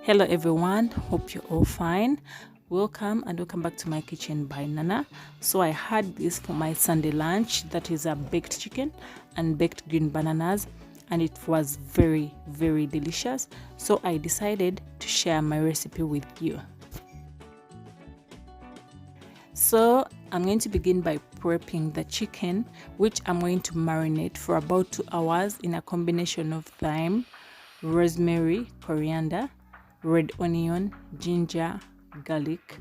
Hello everyone, hope you're all fine. Welcome back to my kitchen by Nana. So I had this for my Sunday lunch, that is a baked chicken and baked green bananas, and it was very delicious. So I decided to share my recipe with you. So I'm going to begin by prepping the chicken, which I'm going to marinate for about 2 hours in a combination of thyme, rosemary, coriander, red onion, ginger, garlic,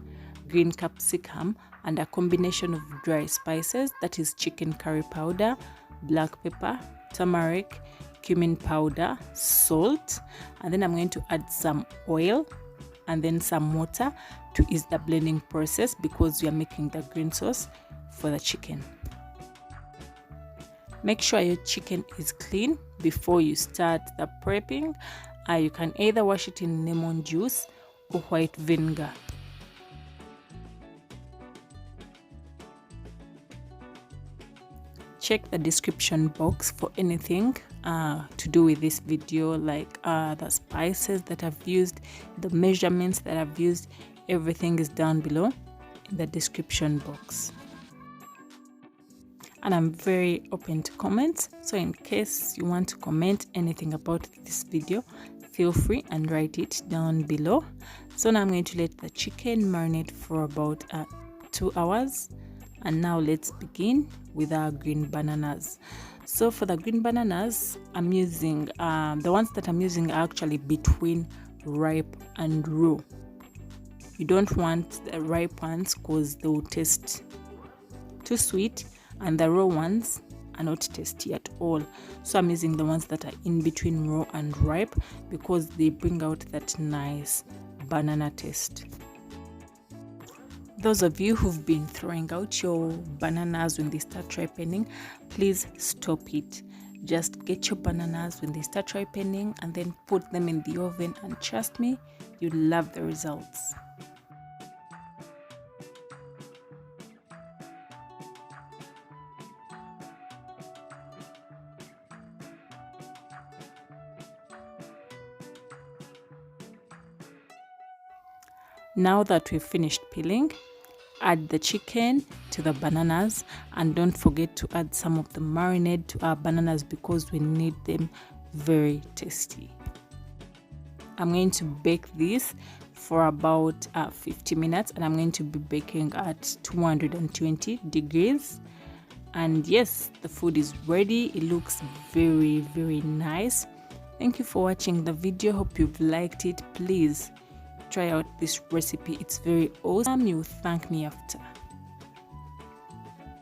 green capsicum, and a combination of dry spices, that is chicken curry powder, black pepper, turmeric, cumin powder, salt, and then I'm going to add some oil and then some water to ease the blending process because we are making the green sauce for the chicken. Make sure your chicken is clean before you start the prepping. You can either wash it in lemon juice or white vinegar. Check the description box for anything to do with this video, like the spices that I've used, the measurements that I've used. Everything is down below in the description box. And I'm very open to comments, so in case you want to comment anything about this video, feel free and write it down below. So now I'm going to let the chicken marinate for about 2 hours. And now let's begin with our green bananas. So for the green bananas, I'm using the ones that I'm using are actually between ripe and raw. You don't want the ripe ones because they will taste too sweet, and the raw ones are not tasty at all. So I'm using the ones that are in between raw and ripe because they bring out that nice banana taste. Those of you who've been throwing out your bananas when they start ripening, please stop it. Just get your bananas when they start ripening and then put them in the oven, and trust me, you'll love the results. Now that we've finished peeling, add the chicken to the bananas, and don't forget to add some of the marinade to our bananas because we need them very tasty. I'm going to bake this for about 50 minutes, and I'm going to be baking at 220 degrees. And yes, the food is ready. It looks very nice. Thank you for watching the video. Hope you've liked it. Please try out this recipe, it's very awesome. You will thank me after.